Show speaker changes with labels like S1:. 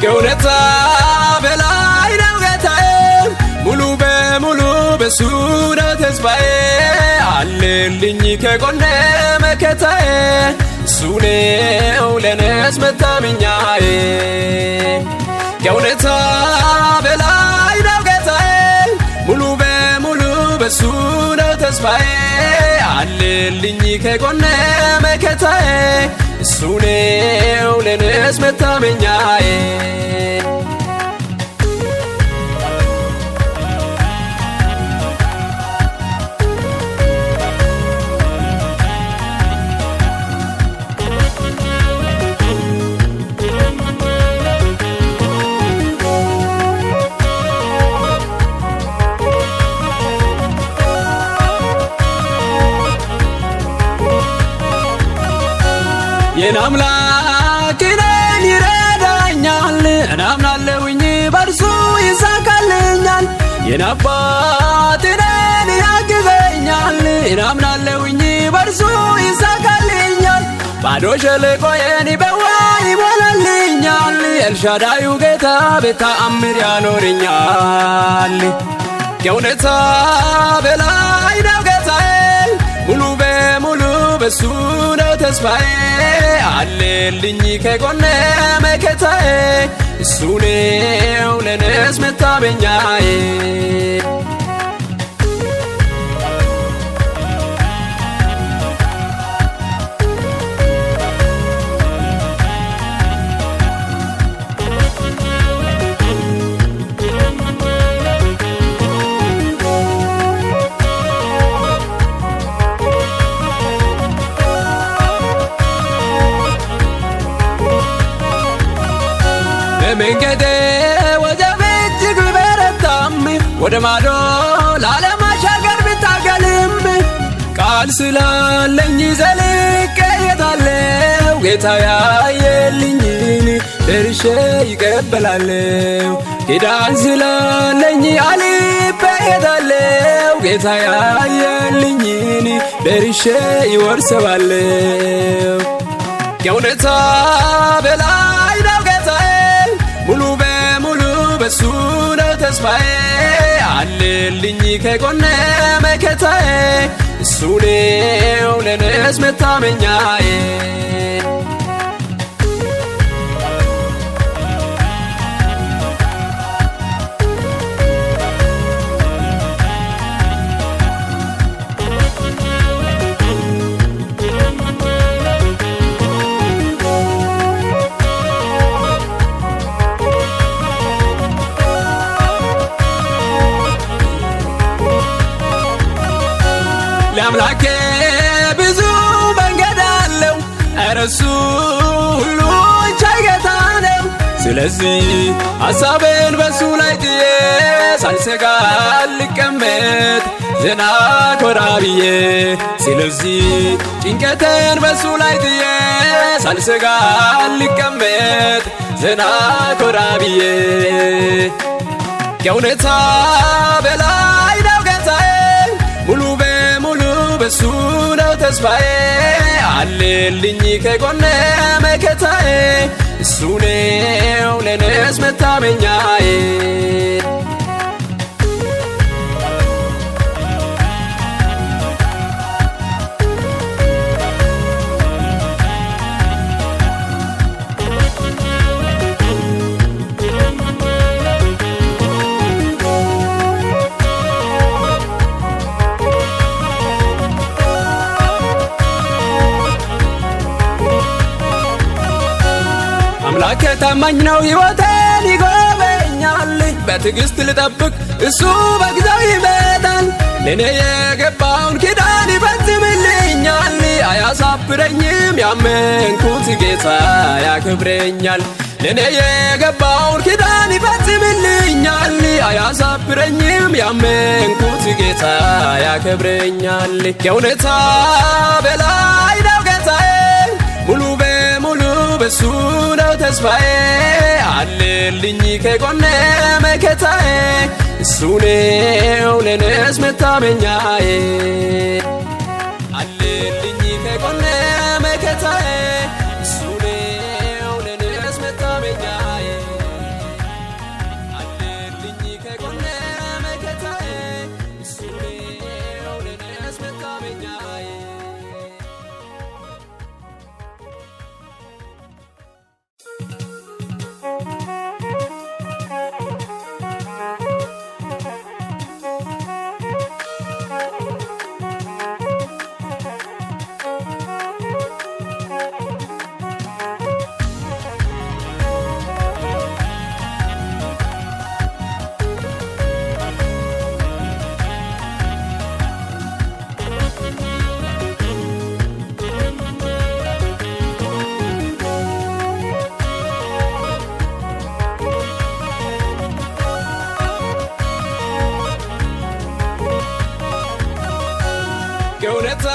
S1: ከእውነታ በላይ ነው ጌታዬ ሙሉ በሙሉ በሱ ነው ተስፋዬ አለልኝ ከጎኔ መከታዬ እሱ ነው ለነፍስ መታመኛዬ ከእውነታ በላይ ነው ጌታዬ ሙሉ በሙሉ በሱ ነው ተስፋዬ አለልኝ ከጎኔ መከታዬ እሱ ነው ለነፍስ መታመኛዬ የናምላክ ነኝ ይረዳኛል እናምናለሁኝ በርሱ ይሳካልኛል የናባት ነኝ ያግዘኛል እናምናለሁኝ በርሱ ይሳካልኛል ባዶ ሸለቆዬን በውሃ ይሞላልኛል ኤልሻዳዩ ጌታ በተአምር ያኖረኛል ከእውነታ በላይ ነው ጌታዬ ሙሉ በሙሉ በሱ ነው ተስፋዬ አለልኝ ከጎኔ መከታዬ እሱ ነው ለነፍስ መታመኛዬ መንገዴ ወጀብ እጅግ ቢበረታም ወደ ማዶ ላለማሻገር ብታገልም ቃል ስላለኝ ዘልቄ እሄዳለሁ ጌታ ያየልኝን ደርሼ ይቀበላለሁ ኪዳን ስላለኝ አልፌ እሄዳለሁ ጌታ ያየልኝን ደርሼ ይወርሰዋለሁ ከእውነታ በላይ ነው ጌታዬ ሙሉ በሙሉ በሱ ነው ተስፋዬ አለልኝ ከጎኔ መከታዬ እሱ ነው ለነፍስ መታመኛዬ ለአምላኬ ብዙ መንገድ አለው እረሱ ሁሉ ቻይ ጌታ ነው ስለዚህ ሐሳቤን በሱ ላይ ጥዬ ሳልሰጋ ልቀመጥ ዘና ኮራ ብዬ ስለዚህ ጭንቀቴን በሱ ላይ ጥዬ ሳልሰጋ ልቀመጥ ዘና ኮራ ብዬ ከእውነታ በላይ ነው ጌታዬ ሙሉ በሱ ነው ተስፋዬ አለልኝ ከጎኔ መከታዬ እሱ ነው ለነፍስ መታመኛዬ አምላኬ ታማኝ ነው ሕይወቴን ይጎበኛል በትዕግስት ልጠብቅ እሱ በጊዜው ይመጣል ለኔ የገባውን ኪዳን ይፈጽምልኛል አያሳፍረኝም ያመንኩት ጌታ ያከብረኛል ለኔ የገባውን ኪዳን ይፈጽምልኛል አያሳፍረኝም ያመንኩት ጌታ ያከብረኛል ከእውነታ በላይ ነው ጌታዬ ሙሉ በሙሉ በሱ ነው ተስፋዬ አለልኝ ከጎኔ መከታዬ እሱ ነው ለነፍስ መታመኛዬ አለልኝ ከጎኔ መከታዬ እሱ ነው ለነፍስ መታመኛዬ ከእውነታ